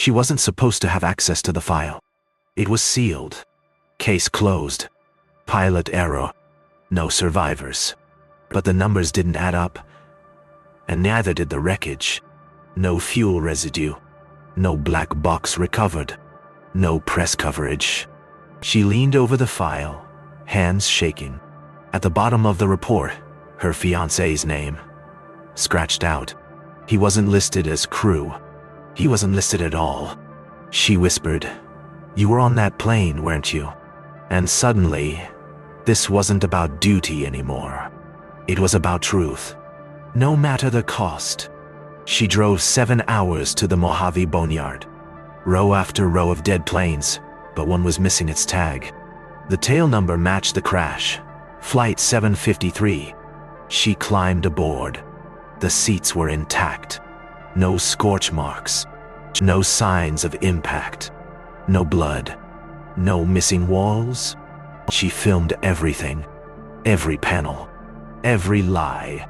She wasn't supposed to have access to the file. It was sealed. Case closed. Pilot error. No survivors. But the numbers didn't add up. And neither did the wreckage. No fuel residue. No black box recovered. No press coverage. She leaned over the file, hands shaking. At the bottom of the report, her fiancé's name. Scratched out. He wasn't listed as crew. He wasn't listed at all. She whispered, "You were on that plane, weren't you?" And suddenly, this wasn't about duty anymore. It was about truth. No matter the cost. She drove 7 hours to the Mojave Boneyard. Row after row of dead planes, but one was missing its tag. The tail number matched the crash. Flight 753. She climbed aboard. The seats were intact. No scorch marks. No signs of impact. No blood. No missing walls. She filmed everything. Every panel. Every lie.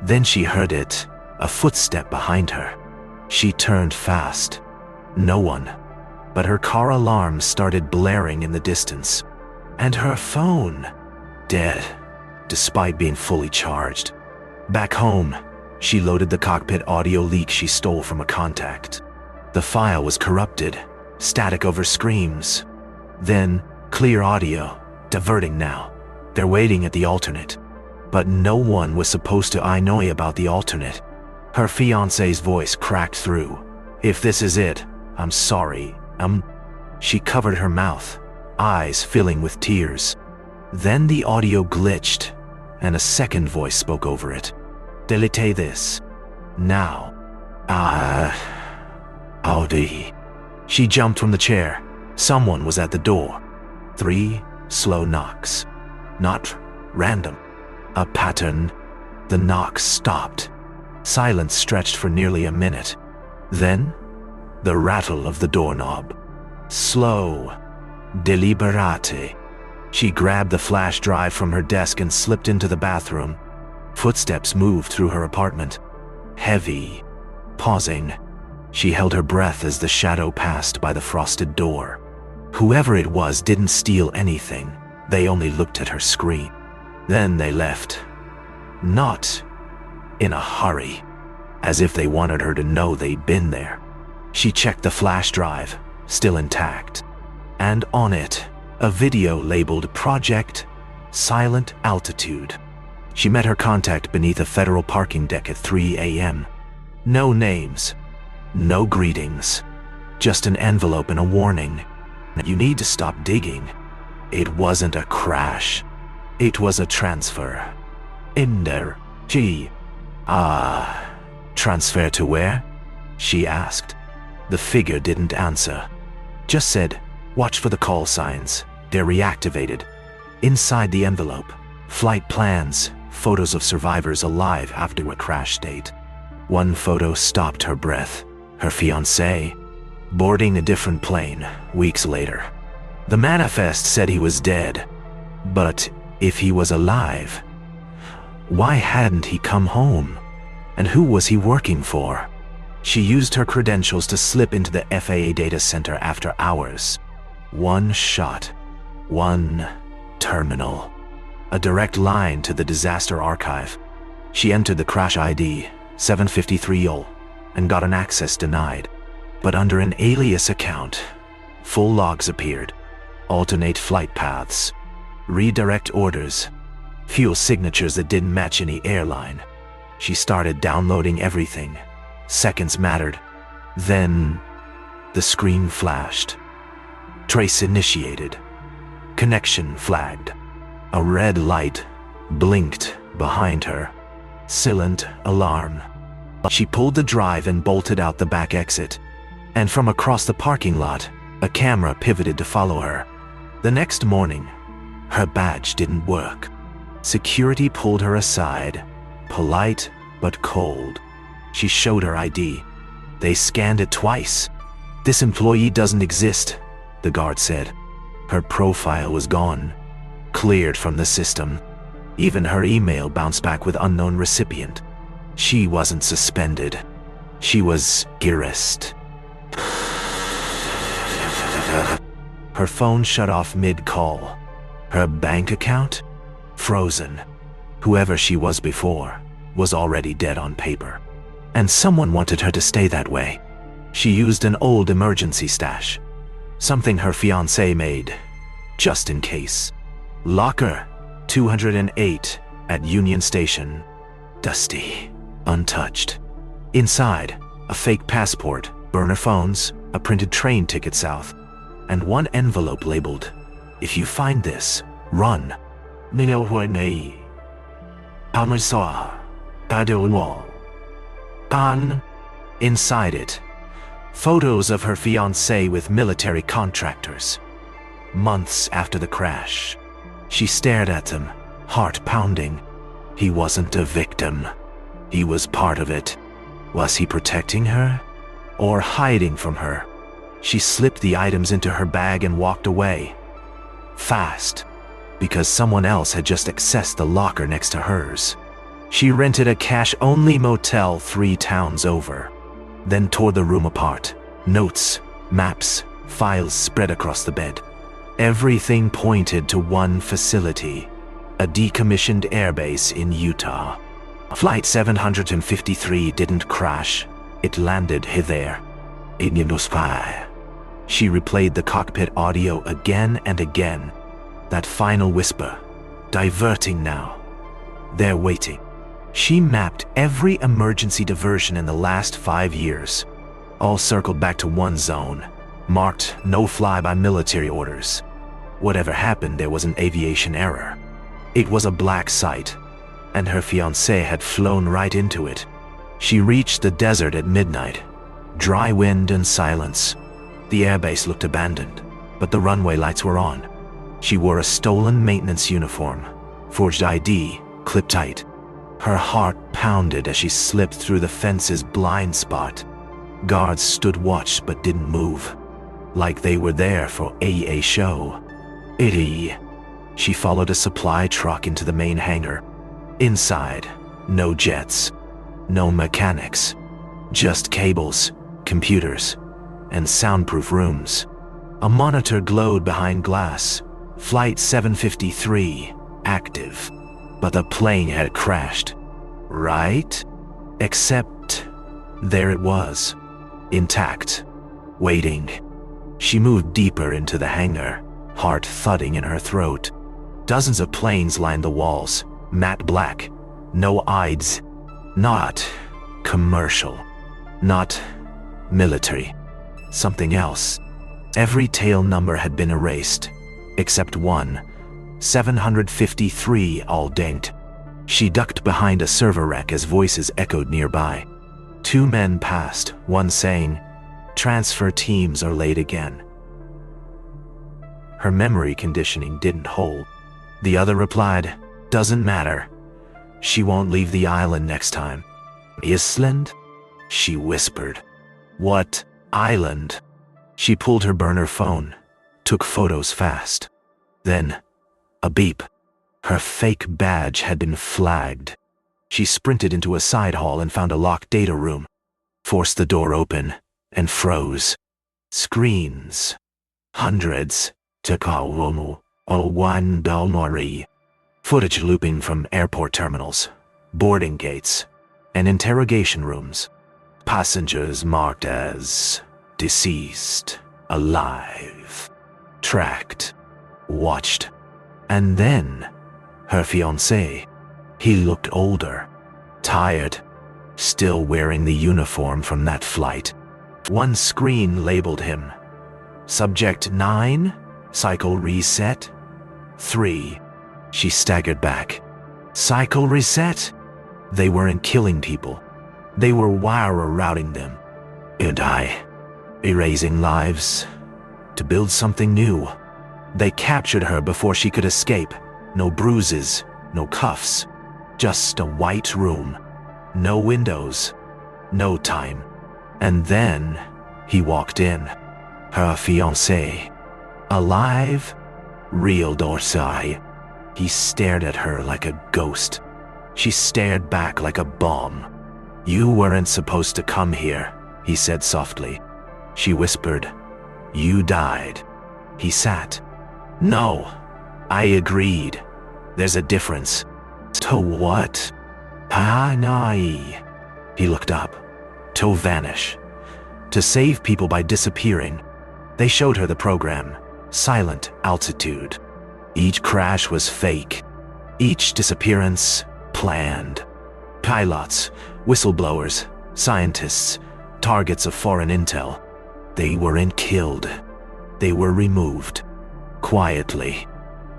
Then she heard it. A footstep behind her. She turned fast. No one. But her car alarm started blaring in the distance. And her phone. Dead. Despite being fully charged. Back home, she loaded the cockpit audio leak she stole from a contact. The file was corrupted. Static over screams. Then, clear audio. Diverting now. They're waiting at the alternate. But no one was supposed to know about the alternate. Her fiancé's voice cracked through. "If this is it, I'm sorry. She covered her mouth, eyes filling with tears. Then the audio glitched, and a second voice spoke over it. "Delete this. Now." Audi. She jumped from the chair. Someone was at the door. 3 slow knocks. Not random. A pattern. The knocks stopped. Silence stretched for nearly a minute. Then, the rattle of the doorknob. Slow. Deliberate. She grabbed the flash drive from her desk and slipped into the bathroom. Footsteps moved through her apartment. Heavy. Pausing. She held her breath as the shadow passed by the frosted door. Whoever it was didn't steal anything. They only looked at her screen. Then they left. Not in a hurry, as if they wanted her to know they'd been there. She checked the flash drive, still intact, and on it, a video labeled Project Silent Altitude. She met her contact beneath a federal parking deck at 3 a.m. No names, no greetings, just an envelope and a warning. You need to stop digging. It wasn't a crash. It was a transfer. Inder. Transfer to where? She asked. The figure didn't answer. Just said, "Watch for the call signs. They're reactivated." Inside the envelope, flight plans, photos of survivors alive after a crash date. One photo stopped her breath. Her fiancé, boarding a different plane weeks later. The manifest said he was dead. But if he was alive, why hadn't he come home? And who was he working for? She used her credentials to slip into the FAA data center after hours. One shot. One terminal. A direct line to the disaster archive. She entered the crash ID, 753O, and got an access denied. But under an alias account, full logs appeared. Alternate flight paths. Redirect orders. Fuel signatures that didn't match any airline. She started downloading everything. Seconds mattered. Then, the screen flashed. Trace initiated. Connection flagged. A red light blinked behind her. Silent alarm. She pulled the drive and bolted out the back exit. And from across the parking lot, a camera pivoted to follow her. The next morning, her badge didn't work. Security pulled her aside, polite but cold. She showed her ID. They scanned it twice. "This employee doesn't exist," the guard said. Her profile was gone, cleared from the system. Even her email bounced back with unknown recipient. She wasn't suspended. She was erased. Her phone shut off mid-call. Her bank account? Frozen. Whoever she was before was already dead on paper. And someone wanted her to stay that way. She used an old emergency stash. Something her fiancé made, just in case. Locker 208 at Union Station. Dusty. Untouched. Inside, a fake passport, burner phones, a printed train ticket south, and one envelope labeled, "If you find this, run." Inside it, photos of her fiancé with military contractors. Months after the crash, she stared at them, heart pounding. He wasn't a victim. He was part of it. Was he protecting her? Or hiding from her? She slipped the items into her bag and walked away. Fast, because someone else had just accessed the locker next to hers. She rented a cash-only motel 3 towns over, then tore the room apart. Notes, maps, files spread across the bed. Everything pointed to one facility, a decommissioned airbase in Utah. Flight 753 didn't crash. It landed there. She replayed the cockpit audio again and again. That final whisper, diverting now. They're waiting. She mapped every emergency diversion in the last 5 years. All circled back to one zone, marked no fly by military orders. Whatever happened, there was an aviation error. It was a black site, and her fiancé had flown right into it. She reached the desert at midnight. Dry wind and silence. The airbase looked abandoned, but the runway lights were on. She wore a stolen maintenance uniform, forged ID, clipped tight. Her heart pounded as she slipped through the fence's blind spot. Guards stood watch but didn't move, like they were there for a show. She followed a supply truck into the main hangar. Inside, no jets, no mechanics, just cables, computers, and soundproof rooms. A monitor glowed behind glass. Flight 753, active. But the plane had crashed. Right? Except there it was, intact, waiting. She moved deeper into the hangar, heart thudding in her throat. Dozens of planes lined the walls, matte black, no eyes. Not commercial, not military, something else. Every tail number had been erased, except one, 753, all dinged. She ducked behind a server rack as voices echoed nearby. 2 men passed, one saying, "Transfer teams are late again." Her memory conditioning didn't hold. The other replied, "Doesn't matter. She won't leave the island next time." "Island?" she whispered. "What island?" She pulled her burner phone, took photos fast. Then, a beep. Her fake badge had been flagged. She sprinted into a side hall and found a locked data room, forced the door open, and froze. Screens. Hundreds. Footage looping from airport terminals, boarding gates, and interrogation rooms. Passengers marked as deceased, alive, tracked, watched. And then, her fiancé. He looked older, tired, still wearing the uniform from that flight. One screen labeled him. Subject 9, cycle reset. 3. She staggered back. Cycle reset? They weren't killing people. They were wire routing them. Erasing lives. To build something new. They captured her before she could escape. No bruises, no cuffs. Just a white room. No windows. No time. And then he walked in. Her fiancé. Alive? Real Dorsai. He stared at her like a ghost. She stared back like a bomb. "You weren't supposed to come here," he said softly. She whispered, You died. He sat. No, I agreed. There's a difference. To what? Panai. He looked up. To vanish. To save people by disappearing. They showed her the program. Silent altitude. Each crash was fake. Each disappearance planned. Pilots, whistleblowers, scientists, targets of foreign intel. They weren't killed. They were removed. Quietly.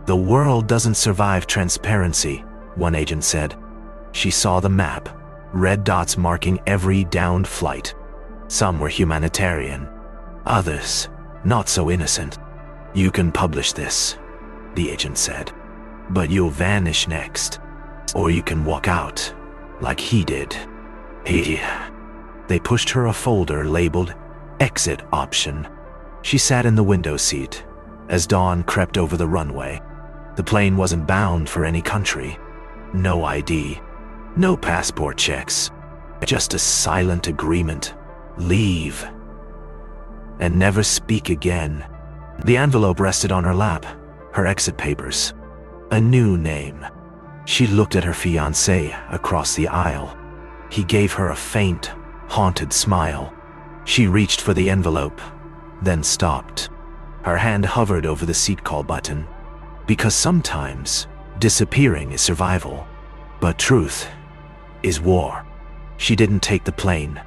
The world doesn't survive transparency, one agent said. She saw the map, red dots marking every downed flight. Some were humanitarian, others not so innocent. You can publish this, the agent said, but you'll vanish next. Or you can walk out, like he did. They pushed her a folder labeled Exit Option. She sat in the window seat as dawn crept over the runway. The plane wasn't bound for any country. No ID, no passport checks, just a silent agreement. Leave. And never speak again. The envelope rested on her lap, her exit papers. A new name. She looked at her fiancé across the aisle. He gave her a faint, haunted smile. She reached for the envelope, then stopped. Her hand hovered over the seat call button. Because sometimes, disappearing is survival, but truth is war. She didn't take the plane.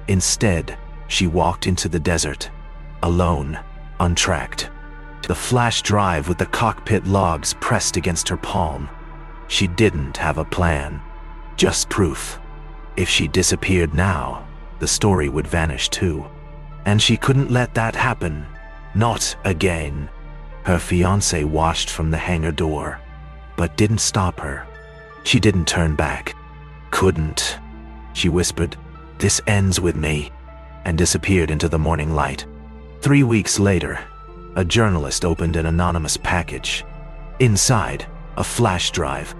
Instead, she walked into the desert, alone, untracked. The flash drive with the cockpit logs pressed against her palm. She didn't have a plan, just proof. If she disappeared now, the story would vanish too. And she couldn't let that happen. Not again. Her fiancé watched from the hangar door, but didn't stop her. She didn't turn back. Couldn't. She whispered, "This ends with me," and disappeared into the morning light. 3 weeks later, a journalist opened an anonymous package. Inside, a flash drive,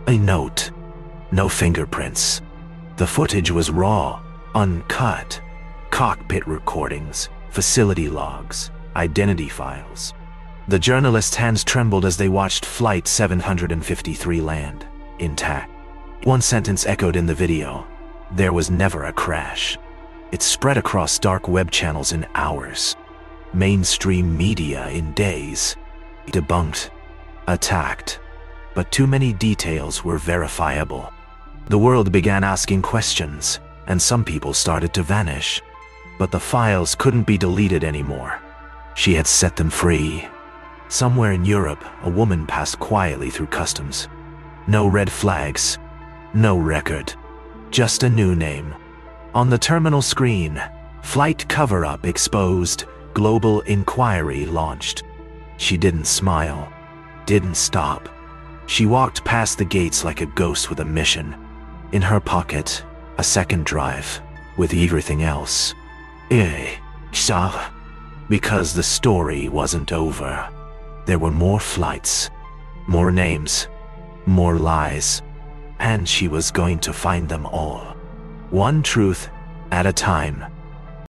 a note. No fingerprints. The footage was raw, uncut. Cockpit recordings, facility logs, identity files. The journalist's hands trembled as they watched Flight 753 land, intact. One sentence echoed in the video. There was never a crash. It spread across dark web channels in hours. Mainstream media in days. Debunked. Attacked. But too many details were verifiable. The world began asking questions, and some people started to vanish. But the files couldn't be deleted anymore. She had set them free. Somewhere in Europe, a woman passed quietly through customs. No red flags, no record, just a new name. On the terminal screen, flight cover-up exposed, global inquiry launched. She didn't smile, didn't stop. She walked past the gates like a ghost with a mission. In her pocket, a second drive, with everything else. Because the story wasn't over. There were more flights, more names, more lies, and she was going to find them all. One truth at a time.